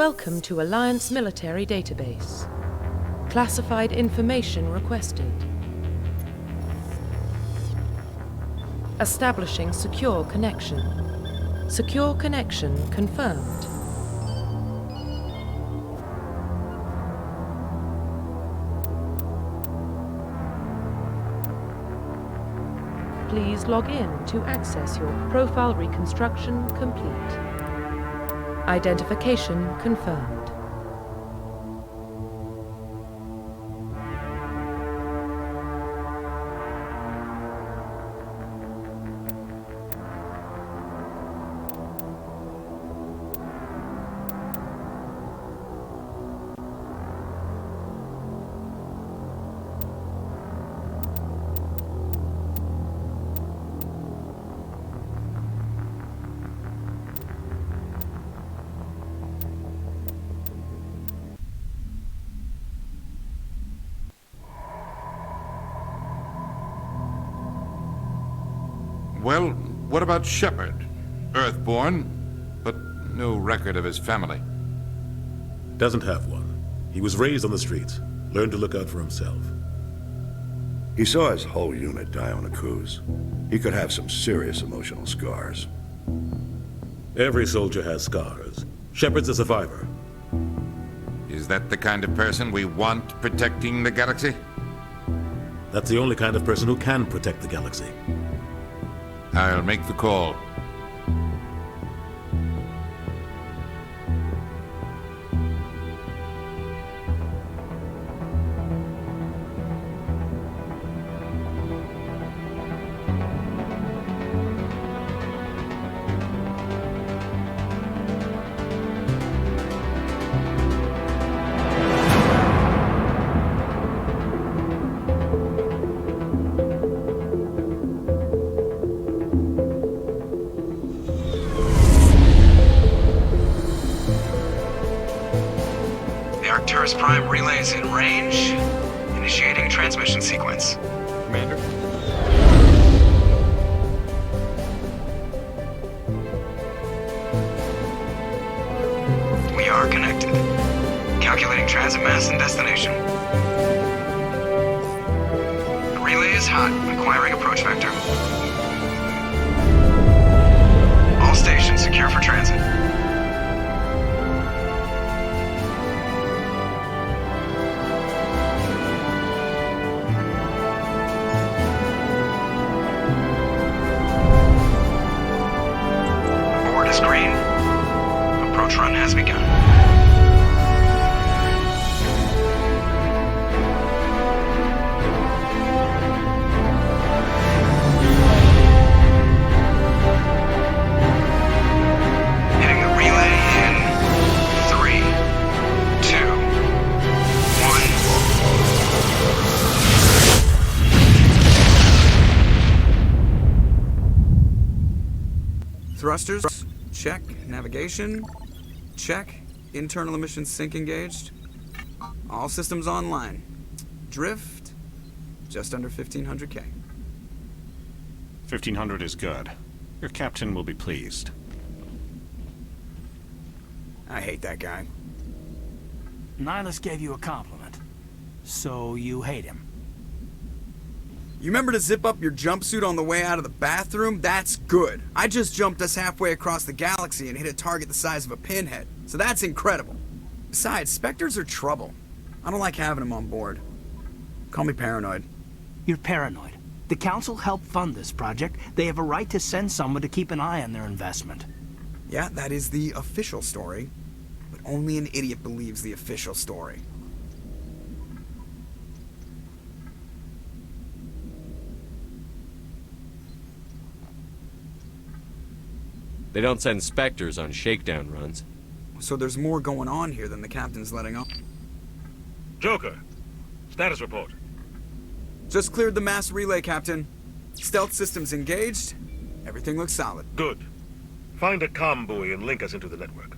Welcome to Alliance Military Database. Classified information requested. Establishing secure connection. Secure connection confirmed. Please log in to access your profile reconstruction complete. Identification confirmed. Well, what about Shepard? Earthborn, but no record of his family. Doesn't have one. He was raised on the streets, learned to look out for himself. He saw his whole unit die on a cruise. He could have some serious emotional scars. Every soldier has scars. Shepard's a survivor. Is that the kind of person we want protecting the galaxy? That's the only kind of person who can protect the galaxy. I'll make the call. Arcturus Prime relay is in range. Initiating transmission sequence. Commander? We are connected. Calculating transit mass and destination. The relay is hot. Acquiring approach vector. All stations secure for transit. Green. Approach run has begun. Hitting the relay in 3, 2, 1. Thrusters. Check. Navigation. Check. Internal emissions sync engaged. All systems online. Drift. Just under 1500K. 1500 is good. Your captain will be pleased. I hate that guy. Nihilus gave you a compliment. So you hate him. You remember to zip up your jumpsuit on the way out of the bathroom? That's good. I just jumped us halfway across the galaxy and hit a target the size of a pinhead. So that's incredible. Besides, Spectres are trouble. I don't like having them on board. Call me paranoid. You're paranoid. The Council helped fund this project. They have a right to send someone to keep an eye on their investment. Yeah, that is the official story. But only an idiot believes the official story. They don't send Spectres on shakedown runs. So there's more going on here than the captain's letting on. Joker, status report. Just cleared the mass relay, Captain. Stealth systems engaged. Everything looks solid. Good. Find a comm buoy and link us into the network.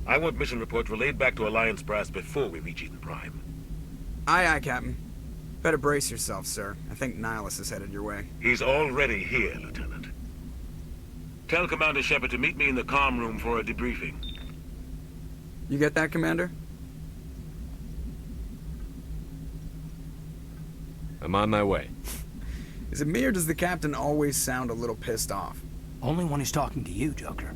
I want mission reports relayed back to Alliance Brass before we reach Eden Prime. Aye, aye, Captain. Better brace yourself, sir. I think Nihilus is headed your way. He's already here, Lieutenant. Tell Commander Shepard to meet me in the comm room for a debriefing. You get that, Commander? I'm on my way. Is it me or does the captain always sound a little pissed off? Only when he's talking to you, Joker.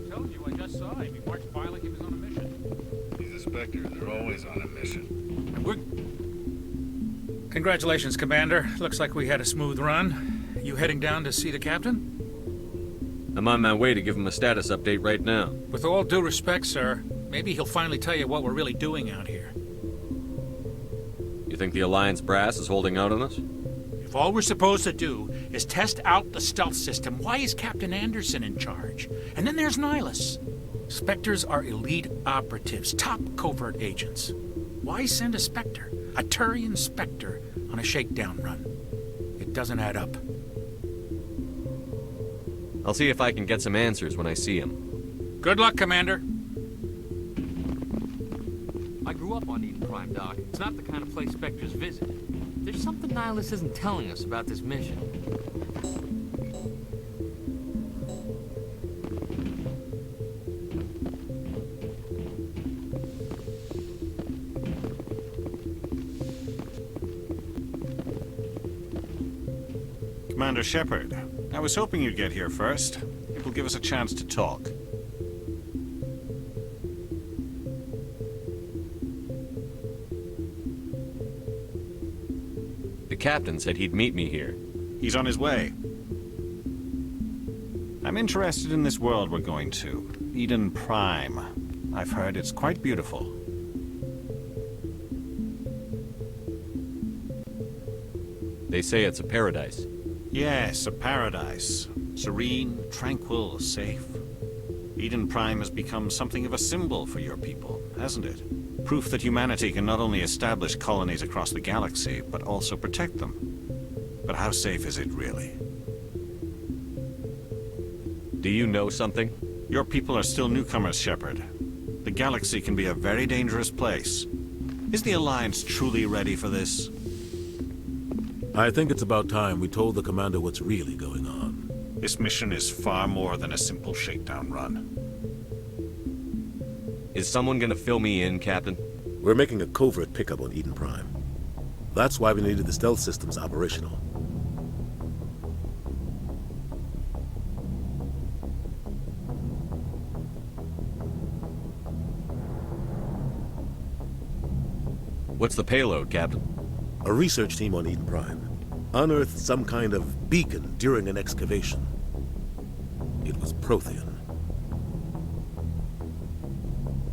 Told you, I just saw him. He marched by like he was on a mission. He's a Spectre. They're always on a mission. And we're... Congratulations, Commander. Looks like we had a smooth run. You heading down to see the captain? I'm on my way to give him a status update right now. With all due respect, sir, maybe he'll finally tell you what we're really doing out here. You think the Alliance brass is holding out on us? If all we're supposed to do is test out the stealth system, why is Captain Anderson in charge? And then there's Nihilus. Spectres are elite operatives, top covert agents. Why send a Spectre, a Turian Spectre, on a shakedown run? It doesn't add up. I'll see if I can get some answers when I see him. Good luck, Commander. I grew up on Eden Prime, Doc. It's not the kind of place Spectres visit. There's something Nihilus isn't telling us about this mission. Commander Shepard, I was hoping you'd get here first. It will give us a chance to talk. The captain said he'd meet me here. He's on his way. I'm interested in this world we're going to, Eden Prime. I've heard it's quite beautiful. They say it's a paradise. Yes, a paradise. Serene, tranquil, safe. Eden Prime has become something of a symbol for your people, hasn't it? Proof that humanity can not only establish colonies across the galaxy, but also protect them. But how safe is it really? Do you know something? Your people are still newcomers, Shepard. The galaxy can be a very dangerous place. Is the Alliance truly ready for this? I think it's about time we told the commander what's really going on. This mission is far more than a simple shakedown run. Is someone gonna fill me in, Captain? We're making a covert pickup on Eden Prime. That's why we needed the stealth systems operational. What's the payload, Captain? A research team on Eden Prime unearthed some kind of beacon during an excavation. It was Prothean.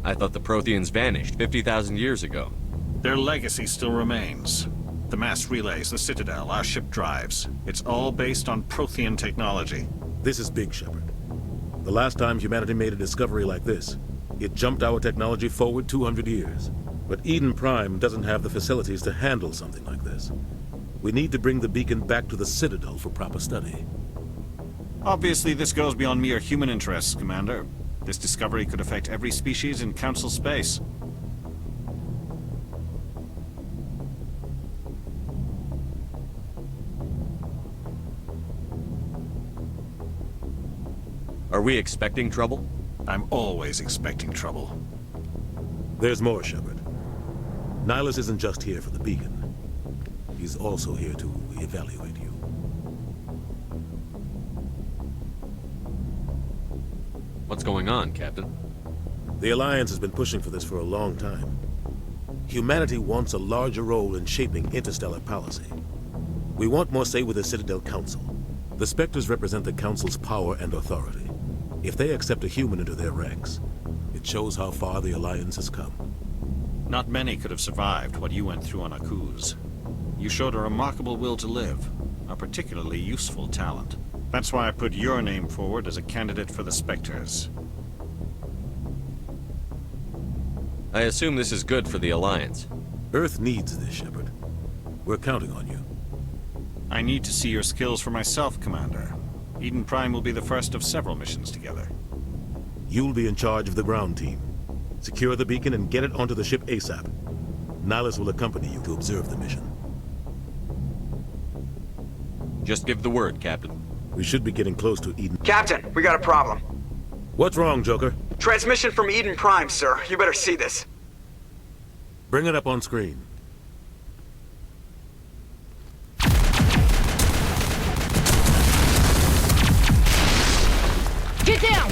I thought the Protheans vanished 50,000 years ago. Their legacy still remains. The mass relays, the Citadel, our ship drives. It's all based on Prothean technology. This is big, Shepard. The last time humanity made a discovery like this, it jumped our technology forward 200 years. But Eden Prime doesn't have the facilities to handle something like this. We need to bring the beacon back to the Citadel for proper study. Obviously, this goes beyond mere human interests, Commander. This discovery could affect every species in Council space. Are we expecting trouble? I'm always expecting trouble. There's more, Shepard. Nihilus isn't just here for the beacon. He's also here to evaluate you. What's going on, Captain? The Alliance has been pushing for this for a long time. Humanity wants a larger role in shaping interstellar policy. We want more say with the Citadel Council. The Spectres represent the Council's power and authority. If they accept a human into their ranks, it shows how far the Alliance has come. Not many could have survived what you went through on Akuz. You showed a remarkable will to live, a particularly useful talent. That's why I put your name forward as a candidate for the Spectres. I assume this is good for the Alliance. Earth needs this, Shepard. We're counting on you. I need to see your skills for myself, Commander. Eden Prime will be the first of several missions together. You'll be in charge of the ground team. Secure the beacon and get it onto the ship ASAP. Nihilus will accompany you to observe the mission. Just give the word, Captain. We should be getting close to Eden. Captain, we got a problem. What's wrong, Joker? Transmission from Eden Prime, sir. You better see this. Bring it up on screen. Get down!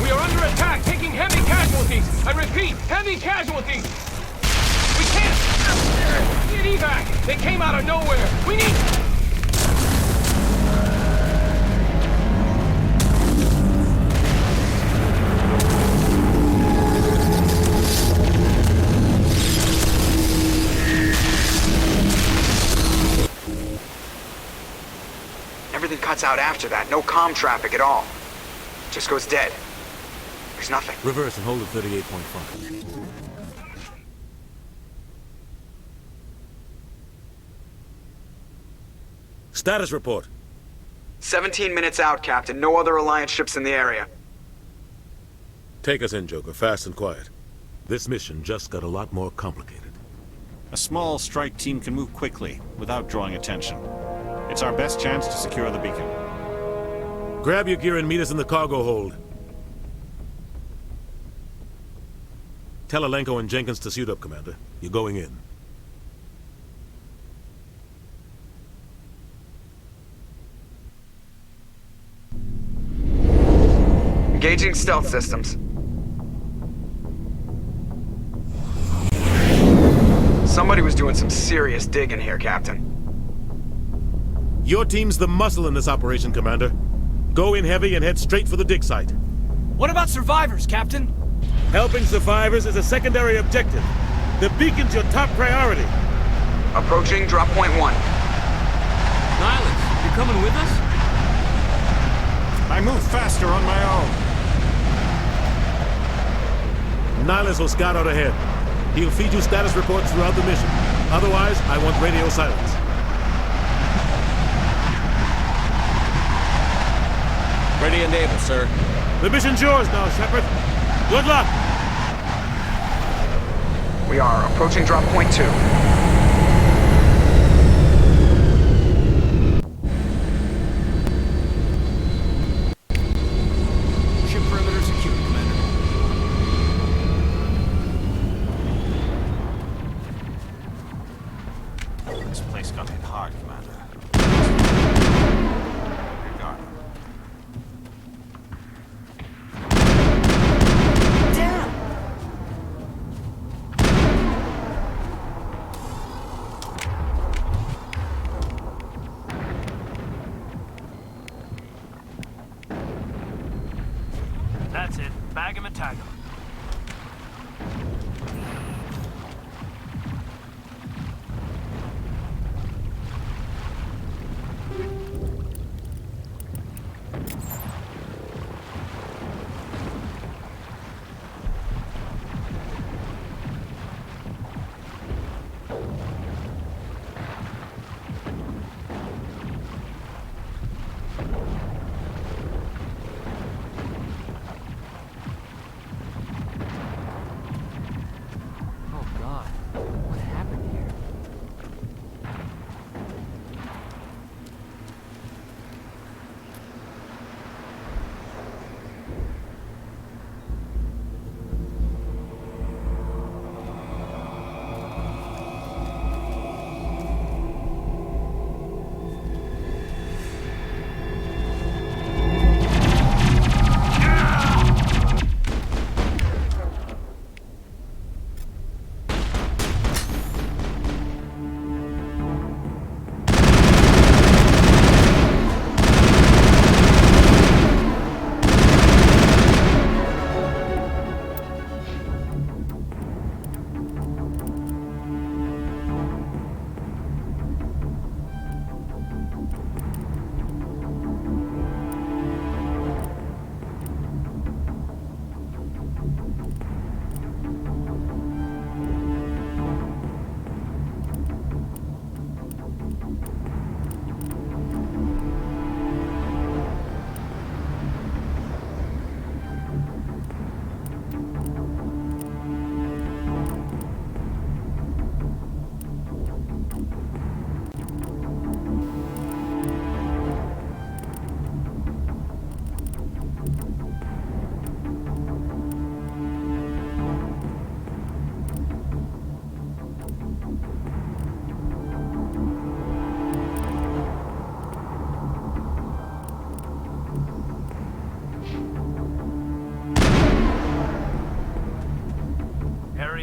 We are under attack, taking heavy casualties. I repeat, heavy casualties. We can't get evac. They came out of nowhere. We need... Everything cuts out after that. No comm traffic at all. Just goes dead. There's nothing. Reverse and hold at 38.5. Status report. 17 minutes out, Captain. No other Alliance ships in the area. Take us in, Joker, fast and quiet. This mission just got a lot more complicated. A small strike team can move quickly, without drawing attention. It's our best chance to secure the beacon. Grab your gear and meet us in the cargo hold. Tell Alenko and Jenkins to suit up, Commander. You're going in. Engaging stealth systems. Somebody was doing some serious digging here, Captain. Your team's the muscle in this operation, Commander. Go in heavy and head straight for the dig site. What about survivors, Captain? Helping survivors is a secondary objective. The beacon's your top priority. Approaching drop point 1. Nihilus, you coming with us? I move faster on my own. Nihilus will scout out ahead. He'll feed you status reports throughout the mission. Otherwise, I want radio silence. Ready and able, sir. The mission's yours now, Shepard. Good luck! We are approaching drop point 2. Ship perimeter secure, Commander. This place got hit hard, Commander. Regard. That's it. Bag him and tag him.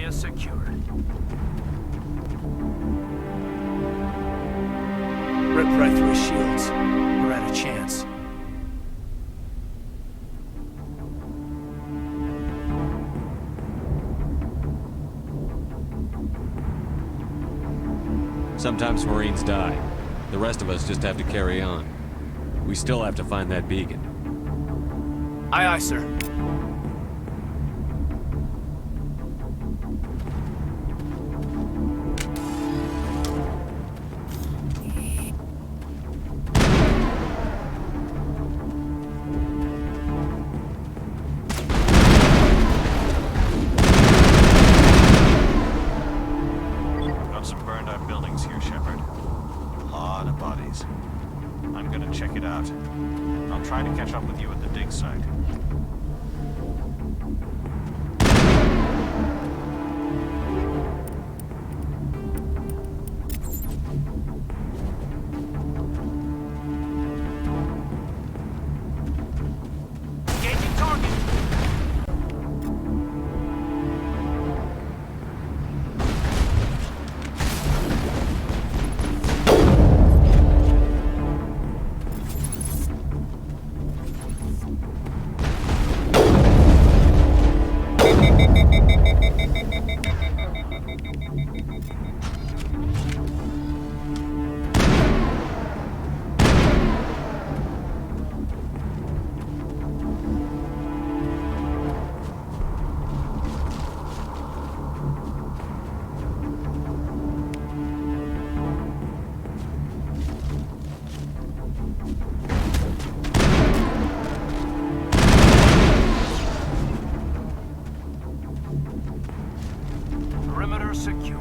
area secured. Ripped right through his shields. We're out of chance. Sometimes Marines die. The rest of us just have to carry on. We still have to find that beacon. Aye, aye, sir. Got some burned out buildings here, Shepard. A lot of bodies. I'm gonna check it out. I'll try to catch up with you at the dig site. Engaging target. Perimeter secured.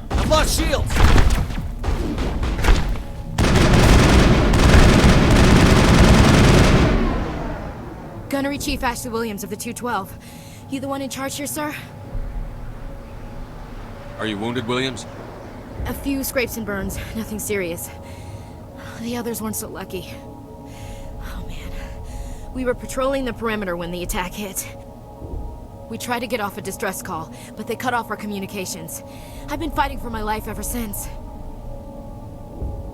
I've lost shields! Gunnery Chief Ashley Williams of the 212. You the one in charge here, sir? Are you wounded, Williams? A few scrapes and burns, nothing serious. The others weren't so lucky. Oh man. We were patrolling the perimeter when the attack hit. We tried to get off a distress call, but they cut off our communications. I've been fighting for my life ever since.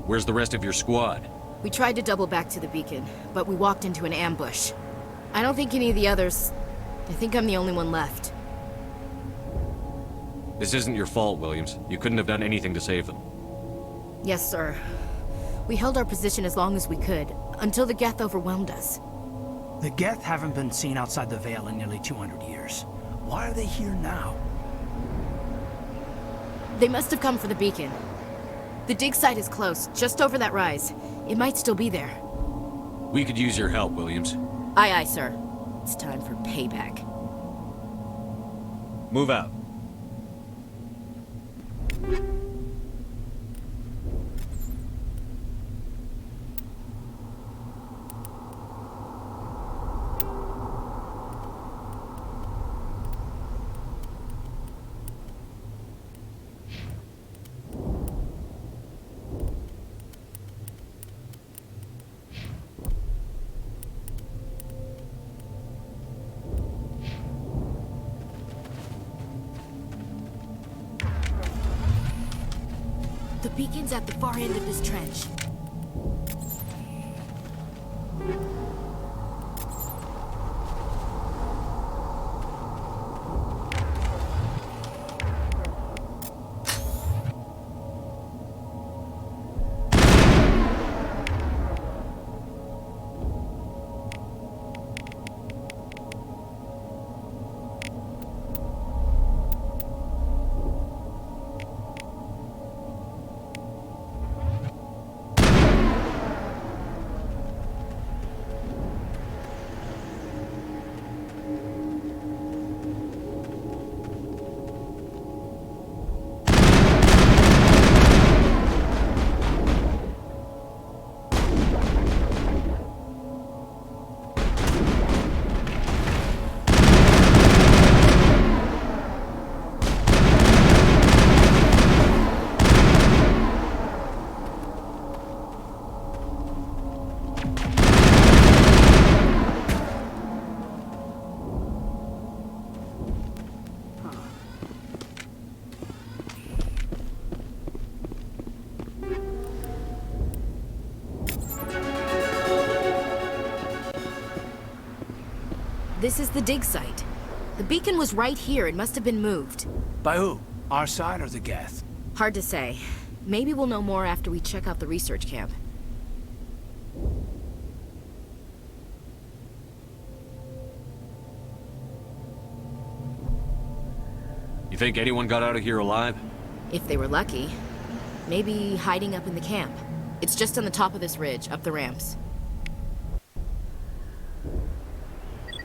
Where's the rest of your squad? We tried to double back to the beacon, but we walked into an ambush. I don't think any of the others... I think I'm the only one left. This isn't your fault, Williams. You couldn't have done anything to save them. Yes, sir. We held our position as long as we could, until the Geth overwhelmed us. The Geth haven't been seen outside the Veil in nearly 200 years. Why are they here now? They must have come for the beacon. The dig site is close, just over that rise. It might still be there. We could use your help, Williams. Aye, aye, sir. It's time for payback. Move out. The beacon's at the far end of this trench. This is the dig site. The beacon was right here. It must have been moved. By who? Our side or the Geth? Hard to say. Maybe we'll know more after we check out the research camp. You think anyone got out of here alive? If they were lucky. Maybe hiding up in the camp. It's just on the top of this ridge, up the ramps.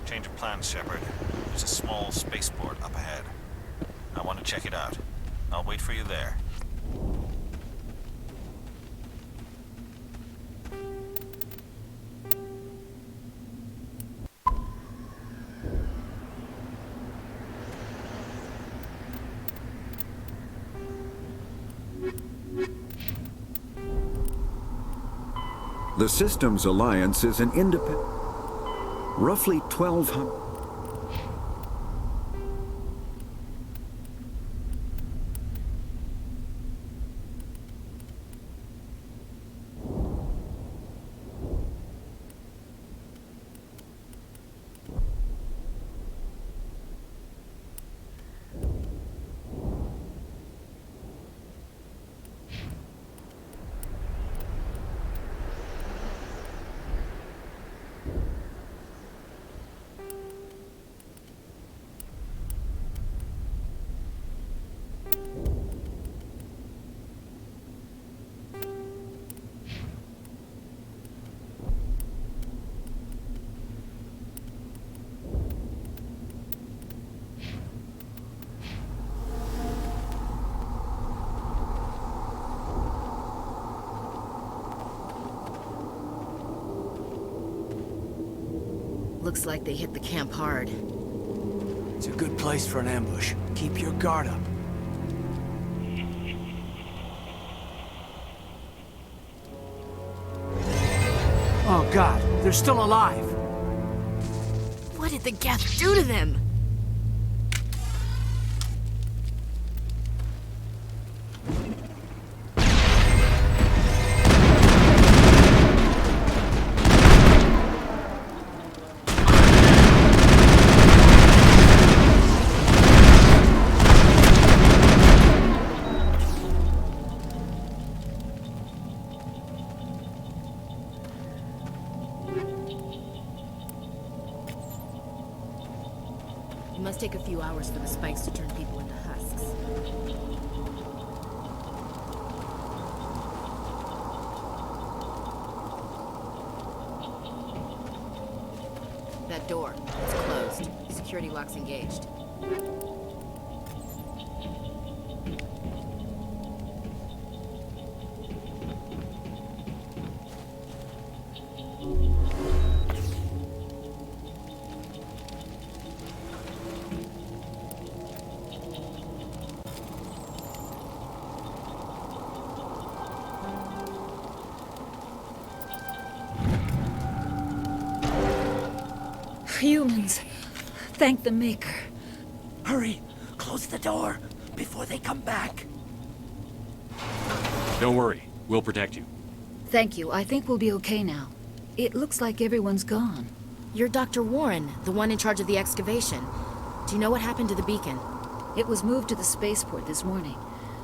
Change of plans, Shepard. There's a small spaceport up ahead. I want to check it out. I'll wait for you there. The Systems Alliance is an independent... roughly 1,200... Looks like they hit the camp hard. It's a good place for an ambush. Keep your guard up. Oh God, they're still alive! What did the Geth do to them? It must take a few hours for the spikes to turn people into husks. That door, it's closed. Security lock's engaged. Humans. Thank the Maker. Hurry! Close the door before they come back. Don't worry. We'll protect you. Thank you. I think we'll be okay now. It looks like everyone's gone. You're Dr. Warren, the one in charge of the excavation. Do you know what happened to the beacon? It was moved to the spaceport this morning.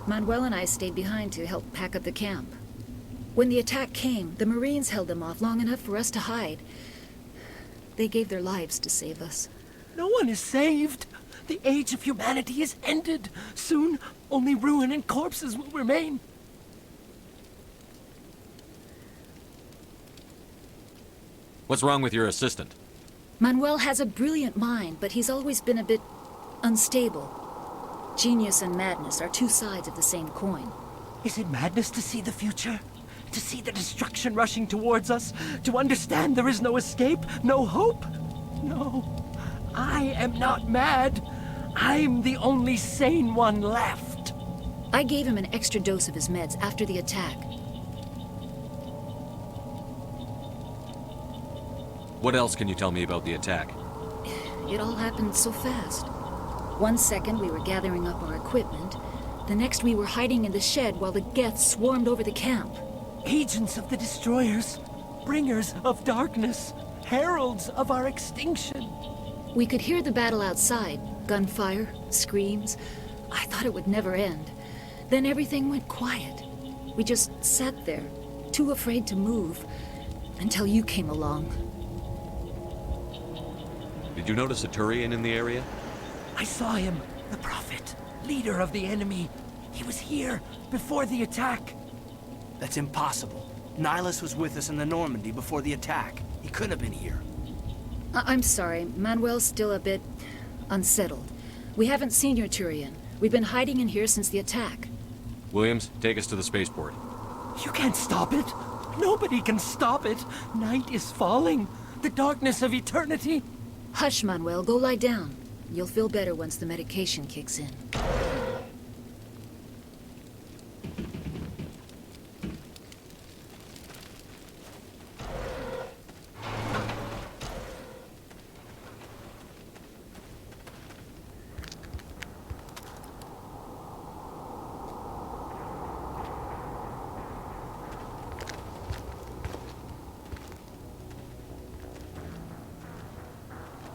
Manuel and I stayed behind to help pack up the camp. When the attack came, the Marines held them off long enough for us to hide. They gave their lives to save us. No one is saved. The age of humanity is ended. Soon, only ruin and corpses will remain. What's wrong with your assistant? Manuel has a brilliant mind, but he's always been a bit unstable. Genius and madness are two sides of the same coin. Is it madness to see the future? To see the destruction rushing towards us? To understand there is no escape? No hope? No. I am not mad. I'm the only sane one left. I gave him an extra dose of his meds after the attack. What else can you tell me about the attack? It all happened so fast. 1 second we were gathering up our equipment. The next we were hiding in the shed while the Geth swarmed over the camp. Agents of the Destroyers. Bringers of darkness. Heralds of our extinction. We could hear the battle outside. Gunfire, screams. I thought it would never end. Then everything went quiet. We just sat there, too afraid to move, until you came along. Did you notice a Turian in the area? I saw him. The Prophet, leader of the enemy. He was here before the attack. That's impossible. Nihilus was with us in the Normandy before the attack. He couldn't have been here. I'm sorry. Manuel's still a bit unsettled. We haven't seen your Turian. We've been hiding in here since the attack. Williams, take us to the spaceport. You can't stop it. Nobody can stop it. Night is falling. The darkness of eternity. Hush, Manuel. Go lie down. You'll feel better once the medication kicks in.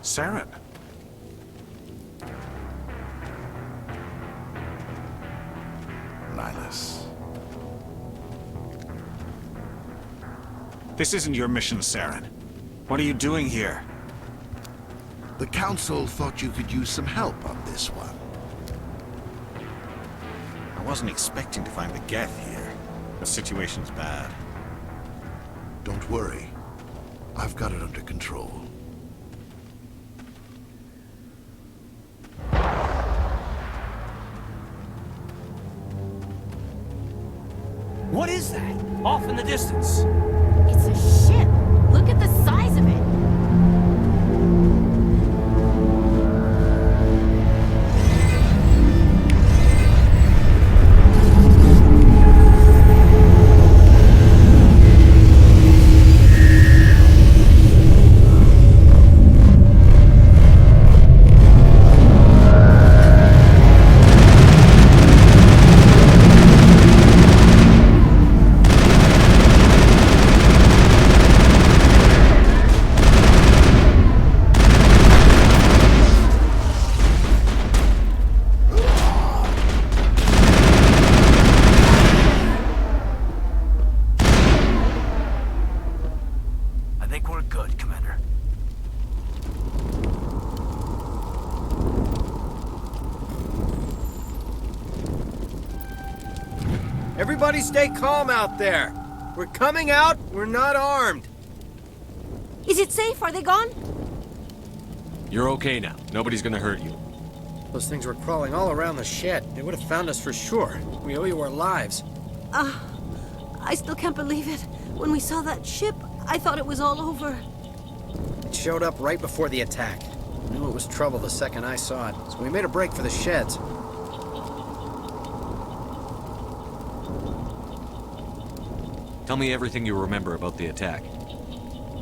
Saren. Nihilus. This isn't your mission, Saren. What are you doing here? The Council thought you could use some help on this one. I wasn't expecting to find the Geth here. The situation's bad. Don't worry. I've got it under control. What is that? Off in the distance. It's a ship. Look at the size of it. Everybody stay calm out there. We're coming out, we're not armed. Is it safe? Are they gone? You're okay now. Nobody's gonna hurt you. Those things were crawling all around the shed. They would have found us for sure. We owe you our lives. I still can't believe it. When we saw that ship, I thought it was all over. It showed up right before the attack. I knew it was trouble the second I saw it, so we made a break for the sheds. Tell me everything you remember about the attack.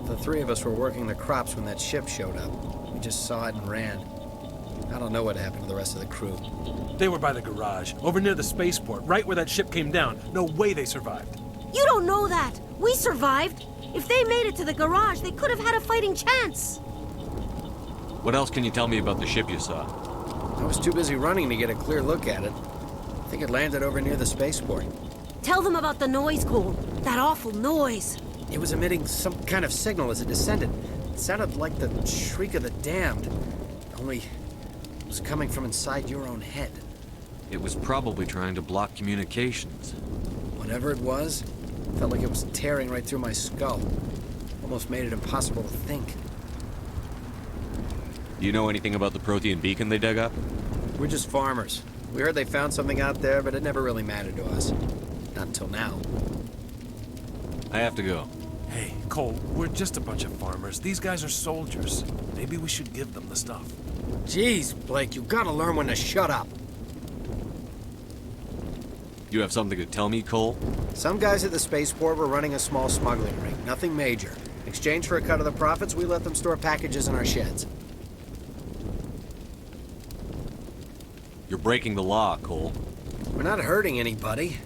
The three of us were working the crops when that ship showed up. We just saw it and ran. I don't know what happened to the rest of the crew. They were by the garage, over near the spaceport, right where that ship came down. No way they survived. You don't know that. We survived. If they made it to the garage, they could have had a fighting chance. What else can you tell me about the ship you saw? I was too busy running to get a clear look at it. I think it landed over near the spaceport. Tell them about the noise, Cole. That awful noise. It was emitting some kind of signal as it descended. It sounded like the shriek of the damned. Only it was coming from inside your own head. It was probably trying to block communications. Whatever it was, felt like it was tearing right through my skull. Almost made it impossible to think. Do you know anything about the Prothean beacon they dug up? We're just farmers. We heard they found something out there, but it never really mattered to us. Not until now. I have to go. Hey, Cole, we're just a bunch of farmers. These guys are soldiers. Maybe we should give them the stuff. Jeez, Blake, you gotta learn when to shut up. You have something to tell me, Cole? Some guys at the spaceport were running a small smuggling ring. Nothing major. In exchange for a cut of the profits, we let them store packages in our sheds. You're breaking the law, Cole. We're not hurting anybody.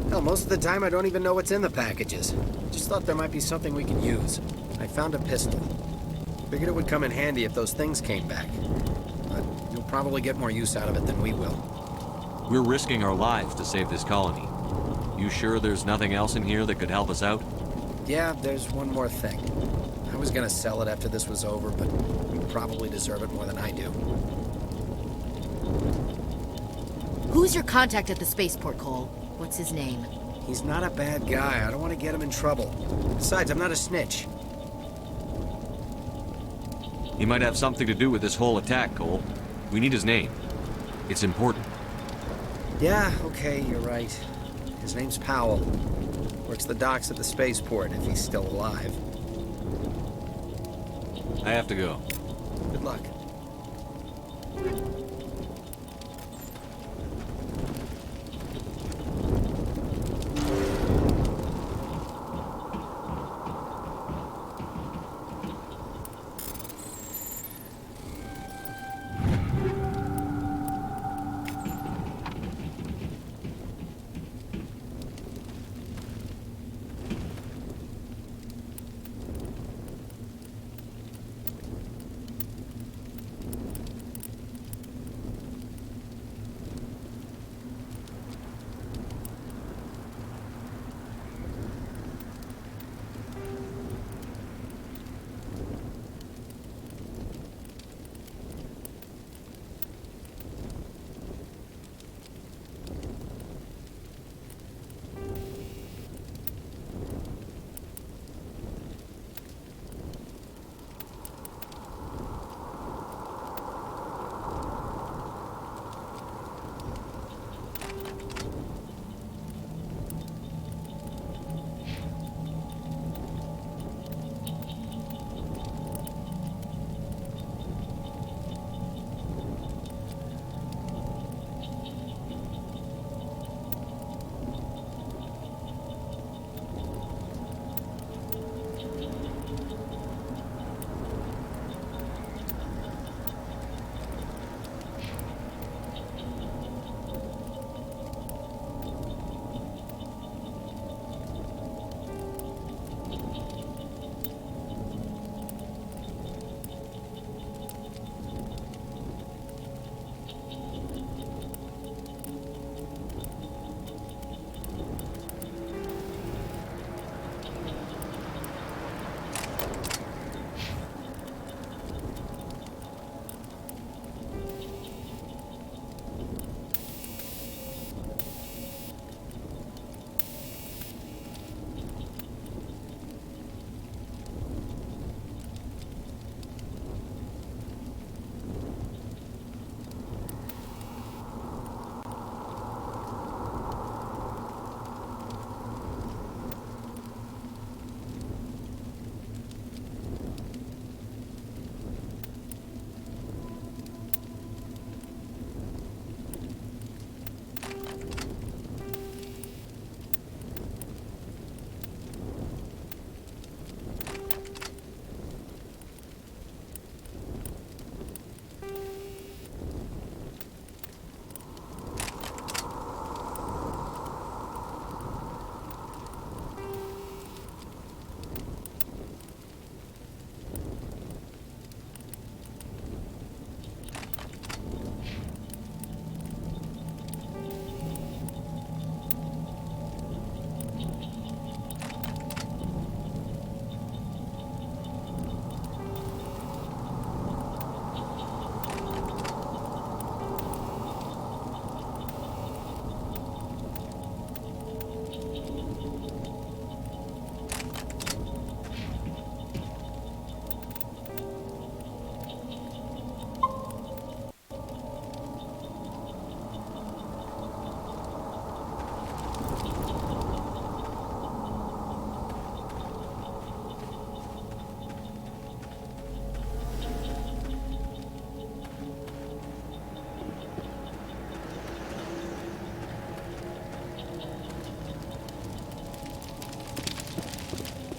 Hell, most of the time I don't even know what's in the packages. Just thought there might be something we could use. I found a pistol. Figured it would come in handy if those things came back. But you'll probably get more use out of it than we will. We're risking our lives to save this colony. You sure there's nothing else in here that could help us out? Yeah, there's one more thing. I was gonna sell it after this was over, but you probably deserve it more than I do. Who's your contact at the spaceport, Cole? What's his name? He's not a bad guy. I don't want to get him in trouble. Besides, I'm not a snitch. He might have something to do with this whole attack, Cole. We need his name. It's important. Yeah, okay, you're right. His name's Powell. Works the docks at the spaceport, if he's still alive. I have to go. Good luck.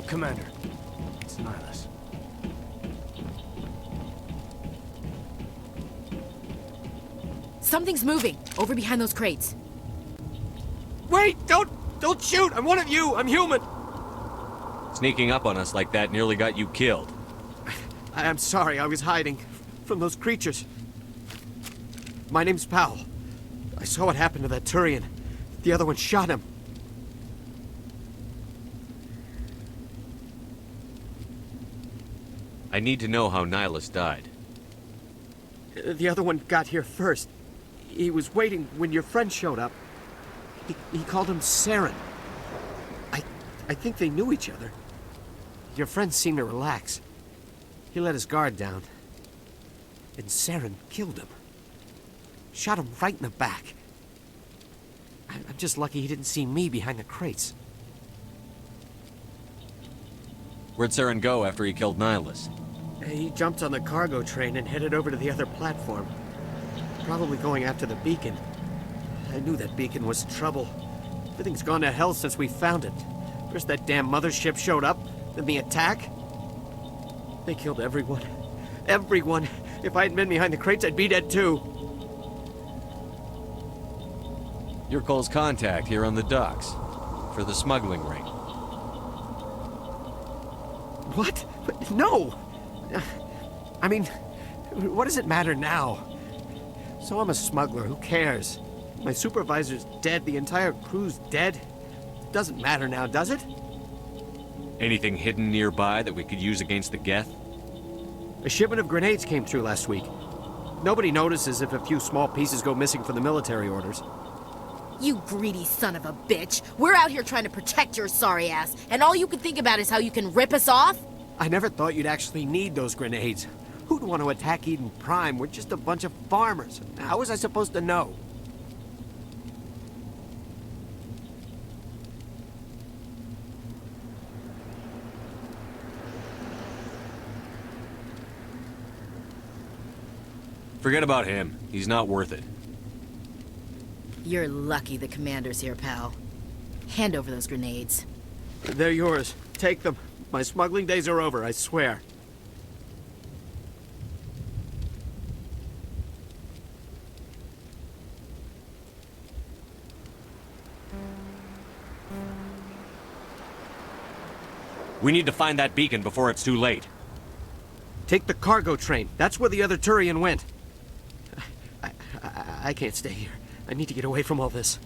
Commander, it's Nihilus. Something's moving, over behind those crates. Wait! Don't shoot! I'm one of you! I'm human! Sneaking up on us like that nearly got you killed. I'm sorry, I was hiding from those creatures. My name's Powell. I saw what happened to that Turian. The other one shot him. I need to know how Nihilus died. The other one got here first. He was waiting when your friend showed up. He called him Saren. I think they knew each other. Your friend seemed to relax. He let his guard down. And Saren killed him. Shot him right in the back. I'm just lucky he didn't see me behind the crates. Where'd Saren go after he killed Nihilus? He jumped on the cargo train and headed over to the other platform. Probably going after the beacon. I knew that beacon was trouble. Everything's gone to hell since we found it. First that damn mothership showed up, then the attack. They killed everyone. Everyone. If I hadn't been behind the crates, I'd be dead too. You're Cole's contact here on the docks. For the smuggling ring. What? No! I mean, what does it matter now? So I'm a smuggler, who cares? My supervisor's dead, the entire crew's dead. It doesn't matter now, does it? Anything hidden nearby that we could use against the Geth? A shipment of grenades came through last week. Nobody notices if a few small pieces go missing from the military orders. You greedy son of a bitch. We're out here trying to protect your sorry ass, and all you can think about is how you can rip us off? I never thought you'd actually need those grenades. Who'd want to attack Eden Prime? We're just a bunch of farmers. How was I supposed to know? Forget about him. He's not worth it. You're lucky the commander's here, pal. Hand over those grenades. They're yours. Take them. My smuggling days are over, I swear. We need to find that beacon before it's too late. Take the cargo train. That's where the other Turian went. I can't stay here. I need to get away from all this.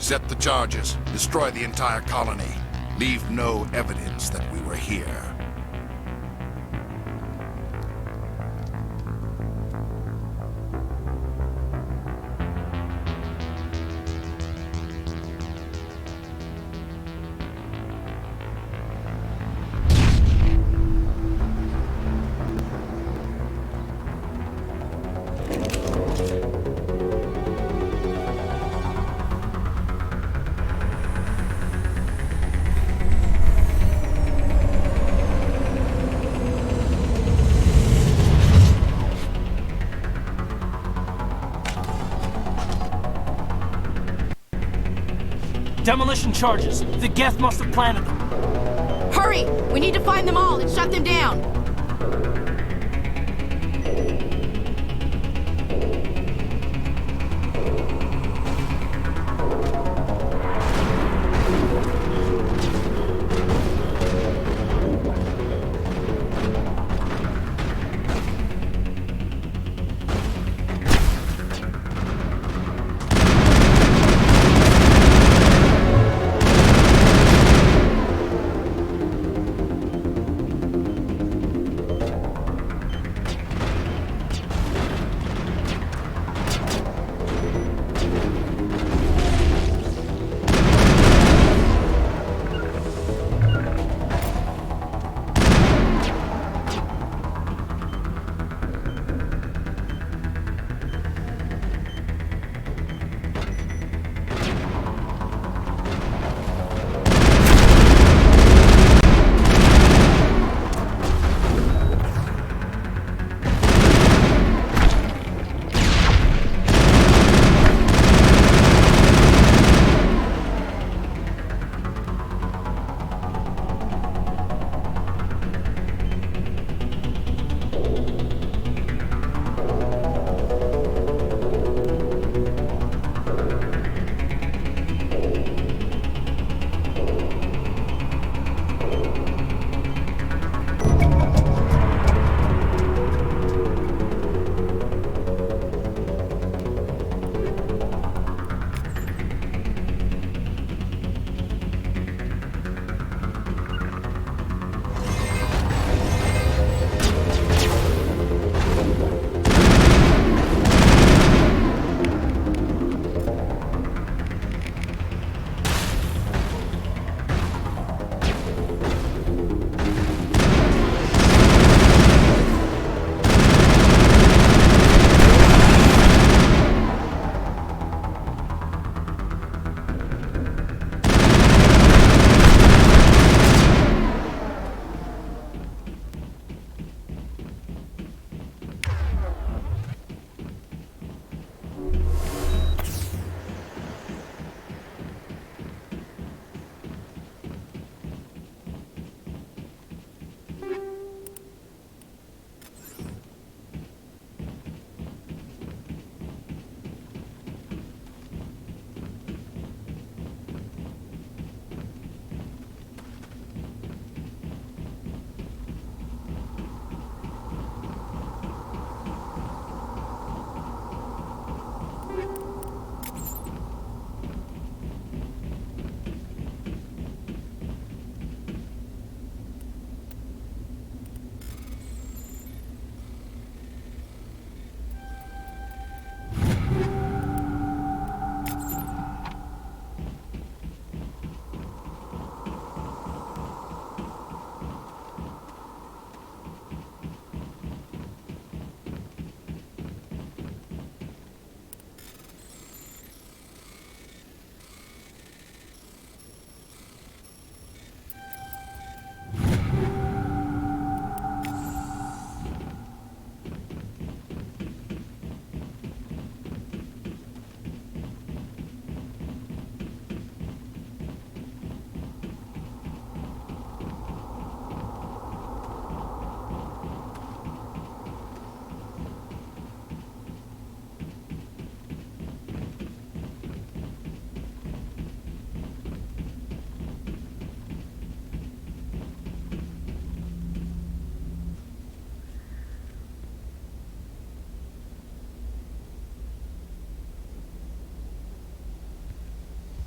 Set the charges. Destroy the entire colony. Leave no evidence that we were here. Demolition charges. The Geth must have planted them. Hurry! We need to find them all and shut them down!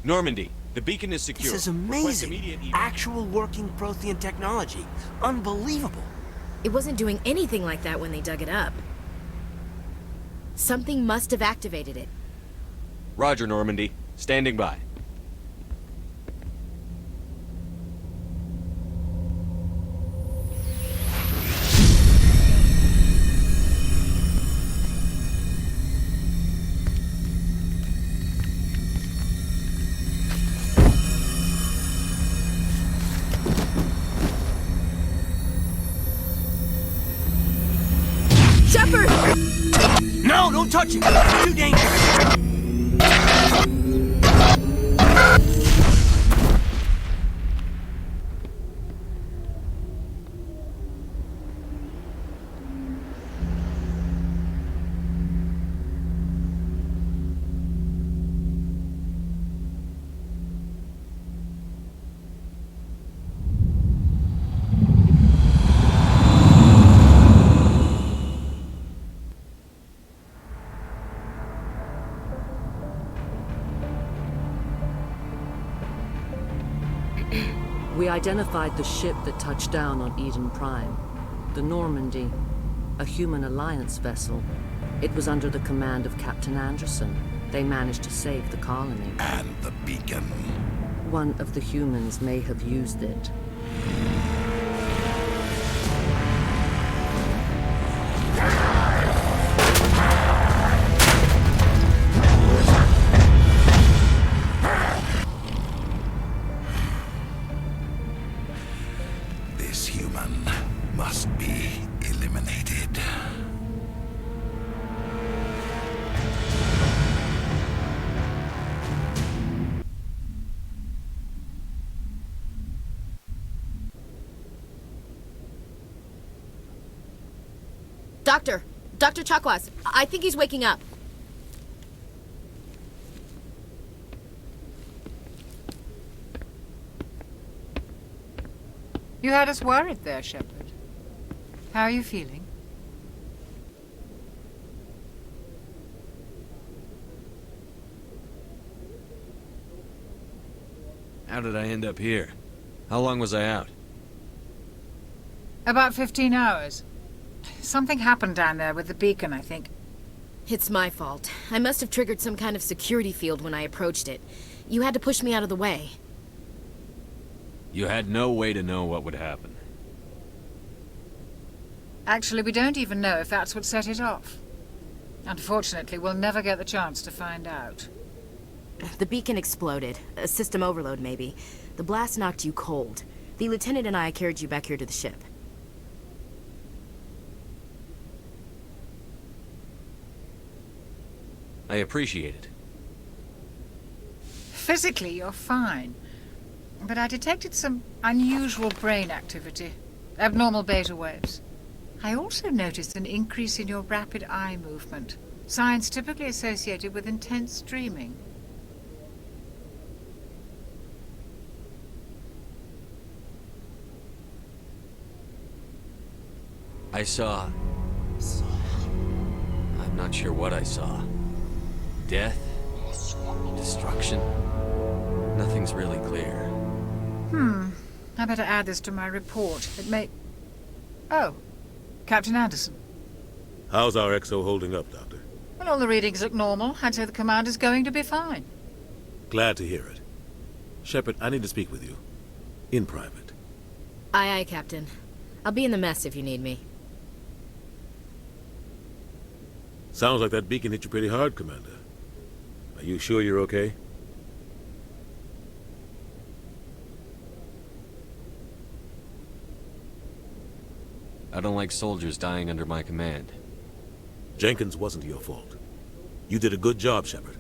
Normandy, the beacon is secure. This is Request amazing. immediate Actual working Prothean technology. Unbelievable. It wasn't doing anything like that when they dug it up. Something must have activated it. Roger, Normandy. Standing by. Shepard! No, don't touch it! It's too dangerous! We identified the ship that touched down on Eden Prime. The Normandy, a human alliance vessel. It was under the command of Captain Anderson. They managed to save the colony. And the beacon. One of the humans may have used it. This human must be eliminated. Dr. Chakwas, I think he's waking up. You had us worried there, Shepard. How are you feeling? How did I end up here? How long was I out? About 15 hours. Something happened down there with the beacon, I think. It's my fault. I must have triggered some kind of security field when I approached it. You had to push me out of the way. You had no way to know what would happen. Actually, we don't even know if that's what set it off. Unfortunately, we'll never get the chance to find out. The beacon exploded. A system overload, maybe. The blast knocked you cold. The lieutenant and I carried you back here to the ship. I appreciate it. Physically, you're fine. But I detected some unusual brain activity. Abnormal beta waves. I also noticed an increase in your rapid eye movement. Signs typically associated with intense dreaming. I saw... I'm not sure what I saw. Death? Destruction? Nothing's really clear. I better add this to my report. It may... Oh, Captain Anderson. How's our XO holding up, Doctor? Well, all the readings look normal. I'd say the commander's going to be fine. Glad to hear it. Shepard, I need to speak with you. In private. Aye, aye, Captain. I'll be in the mess if you need me. Sounds like that beacon hit you pretty hard, Commander. Are you sure you're okay? I don't like soldiers dying under my command. Jenkins wasn't your fault. You did a good job, Shepard.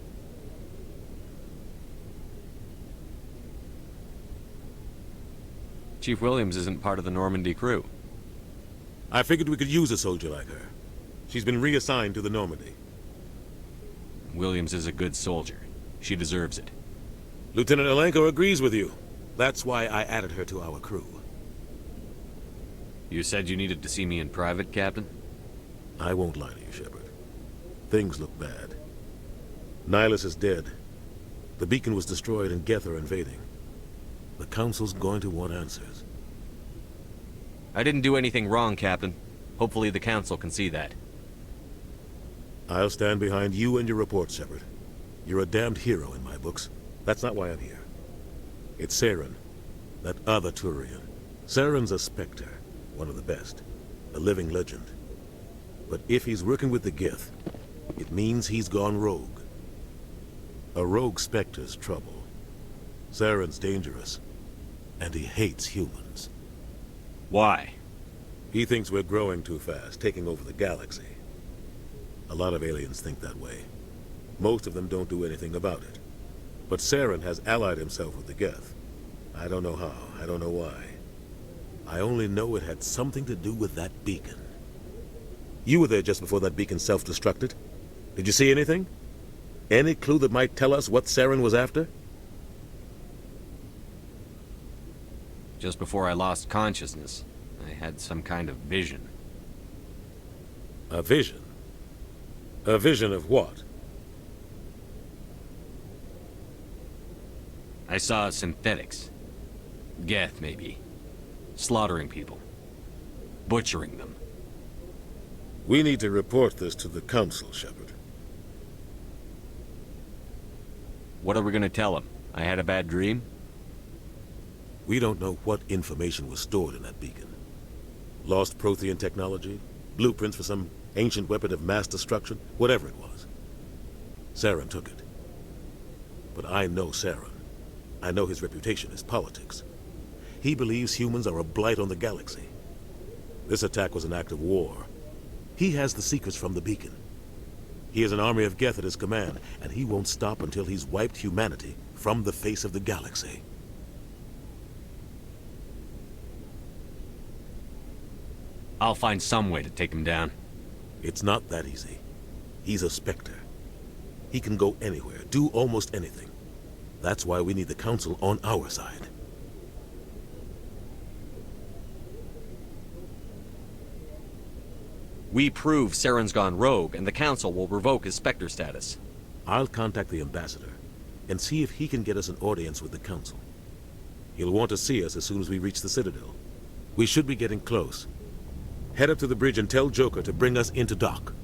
Chief Williams isn't part of the Normandy crew. I figured we could use a soldier like her. She's been reassigned to the Normandy. Williams is a good soldier. She deserves it. Lieutenant Alenko agrees with you. That's why I added her to our crew. You said you needed to see me in private, Captain? I won't lie to you, Shepard. Things look bad. Nihilus is dead. The beacon was destroyed and Geth are invading. The Council's going to want answers. I didn't do anything wrong, Captain. Hopefully the Council can see that. I'll stand behind you and your report, Shepard. You're a damned hero in my books. That's not why I'm here. It's Saren, that other Turian. Saren's a Spectre, one of the best, a living legend. But if he's working with the Geth, it means he's gone rogue. A rogue Spectre's trouble. Saren's dangerous, and he hates humans. Why? He thinks we're growing too fast, taking over the galaxy. A lot of aliens think that way. Most of them don't do anything about it. But Saren has allied himself with the Geth. I don't know how, I don't know why. I only know it had something to do with that beacon. You were there just before that beacon self-destructed. Did you see anything? Any clue that might tell us what Saren was after? Just before I lost consciousness, I had some kind of vision. A vision? A vision of what? I saw synthetics. Geth, maybe. Slaughtering people. Butchering them. We need to report this to the Council, Shepard. What are we gonna tell them? I had a bad dream? We don't know what information was stored in that beacon. Lost Prothean technology? Blueprints for some ancient weapon of mass destruction? Whatever it was. Saren took it. But I know Saren. I know his reputation is politics. He believes humans are a blight on the galaxy. This attack was an act of war. He has the secrets from the beacon. He has an army of Geth at his command, and he won't stop until he's wiped humanity from the face of the galaxy. I'll find some way to take him down. It's not that easy. He's a Spectre. He can go anywhere, do almost anything. That's why we need the Council on our side. We prove Saren's gone rogue, and the Council will revoke his Spectre status. I'll contact the Ambassador, and see if he can get us an audience with the Council. He'll want to see us as soon as we reach the Citadel. We should be getting close. Head up to the bridge and tell Joker to bring us into dock.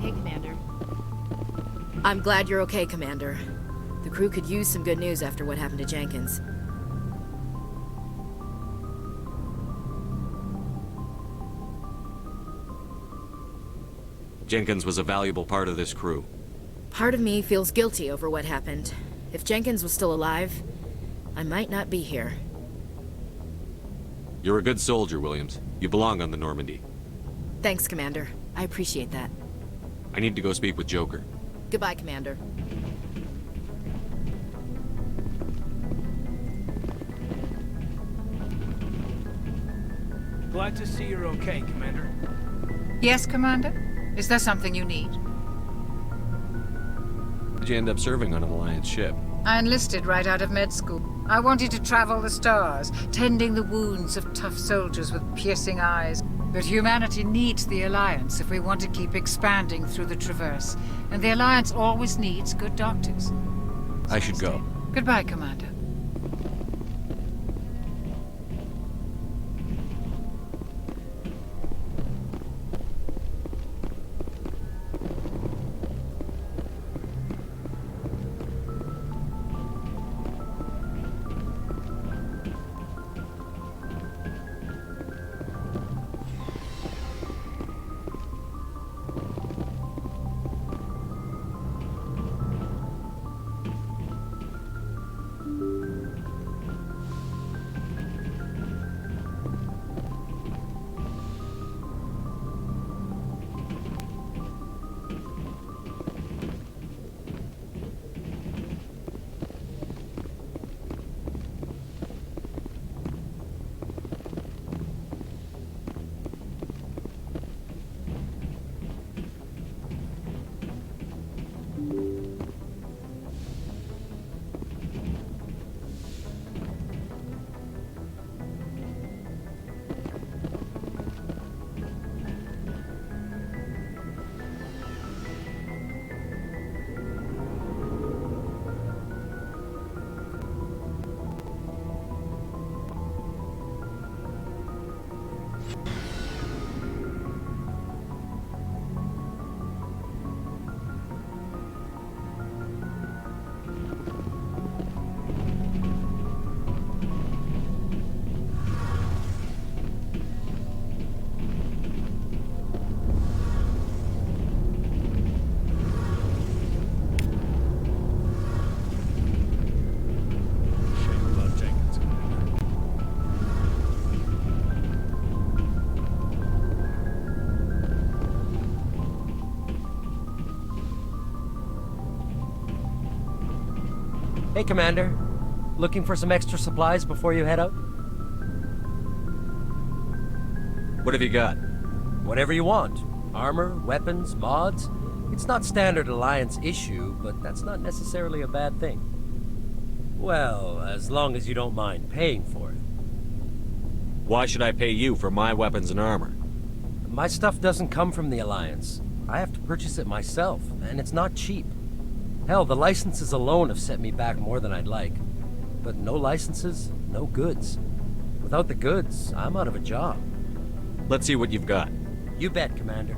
Hey, Commander. I'm glad you're okay, Commander. The crew could use some good news after what happened to Jenkins. Jenkins was a valuable part of this crew. Part of me feels guilty over what happened. If Jenkins was still alive, I might not be here. You're a good soldier, Williams. You belong on the Normandy. Thanks, Commander. I appreciate that. I need to go speak with Joker. Goodbye, Commander. Glad to see you're okay, Commander. Yes, Commander? Is there something you need? Did you end up serving on an Alliance ship? I enlisted right out of med school. I wanted to travel the stars, tending the wounds of tough soldiers with piercing eyes. But humanity needs the Alliance if we want to keep expanding through the Traverse. And the Alliance always needs good doctors. I should go. Goodbye, Commander. Hey, Commander. Looking for some extra supplies before you head out? What have you got? Whatever you want. Armor, weapons, mods. It's not standard Alliance issue, but that's not necessarily a bad thing. Well, as long as you don't mind paying for it. Why should I pay you for my weapons and armor? My stuff doesn't come from the Alliance. I have to purchase it myself, and it's not cheap. Hell, the licenses alone have set me back more than I'd like. But no licenses, no goods. Without the goods, I'm out of a job. Let's see what you've got. You bet, Commander.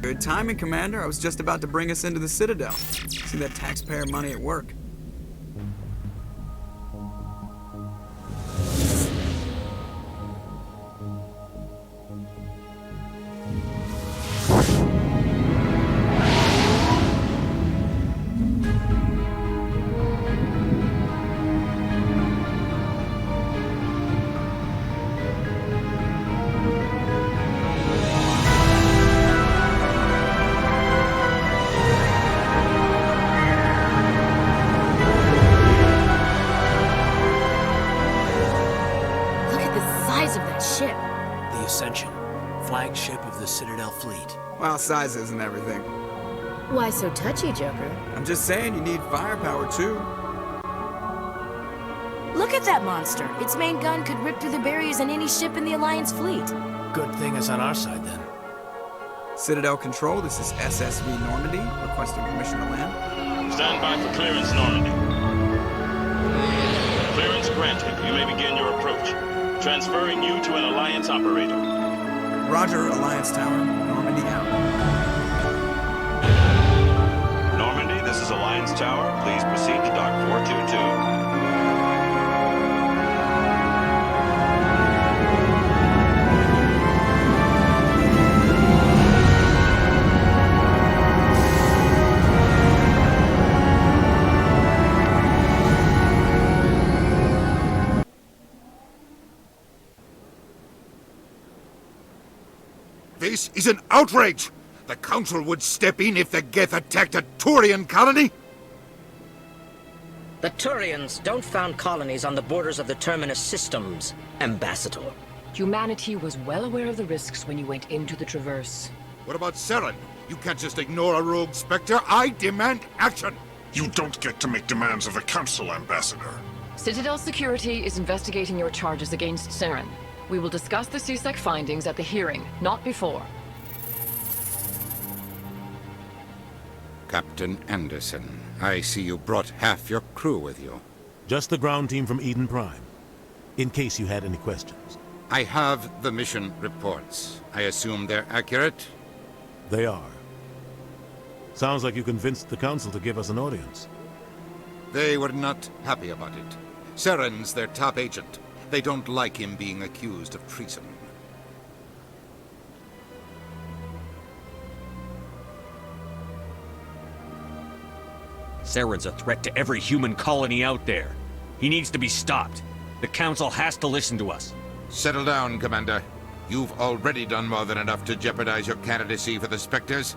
Good timing, Commander. I was just about to bring us into the Citadel. See that taxpayer money at work. Flagship of the Citadel fleet. Well, size isn't everything. Why so touchy, Joker? I'm just saying you need firepower, too. Look at that monster. Its main gun could rip through the barriers in any ship in the Alliance fleet. Good thing it's on our side, then. Citadel Control, this is SSV Normandy, requesting permission to land. Stand by for clearance, Normandy. Clearance granted. You may begin your approach. Transferring you to an Alliance operator. Roger, Alliance Tower. Normandy out. Normandy, this is Alliance Tower. Please proceed to Dock 422. This is an outrage! The Council would step in if the Geth attacked a Turian colony? The Turians don't found colonies on the borders of the Terminus systems, Ambassador. Humanity was well aware of the risks when you went into the Traverse. What about Saren? You can't just ignore a rogue Spectre. I demand action! You don't get to make demands of the Council, Ambassador. Citadel Security is investigating your charges against Saren. We will discuss the CSEC findings at the hearing, not before. Captain Anderson, I see you brought half your crew with you. Just the ground team from Eden Prime, in case you had any questions. I have the mission reports. I assume they're accurate? They are. Sounds like you convinced the Council to give us an audience. They were not happy about it. Saren's their top agent. They don't like him being accused of treason. Saren's a threat to every human colony out there. He needs to be stopped. The Council has to listen to us. Settle down, Commander. You've already done more than enough to jeopardize your candidacy for the Spectres.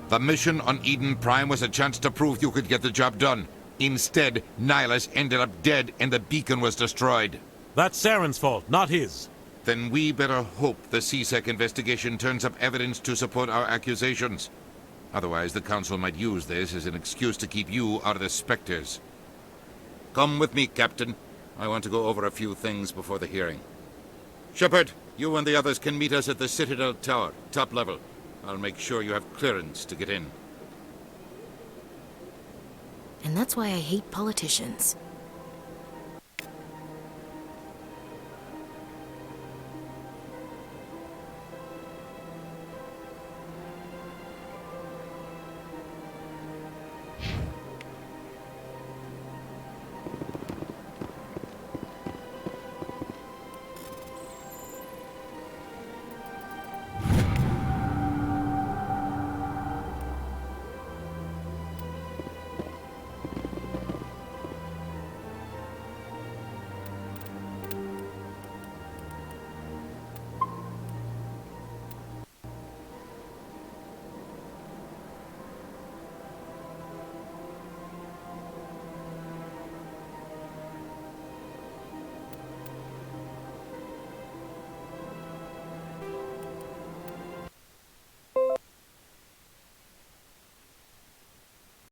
The mission on Eden Prime was a chance to prove you could get the job done. Instead, Nihilus ended up dead and the beacon was destroyed. That's Saren's fault, not his. Then we better hope the CSEC investigation turns up evidence to support our accusations. Otherwise, the Council might use this as an excuse to keep you out of the Spectres. Come with me, Captain. I want to go over a few things before the hearing. Shepard, you and the others can meet us at the Citadel Tower, top level. I'll make sure you have clearance to get in. And that's why I hate politicians.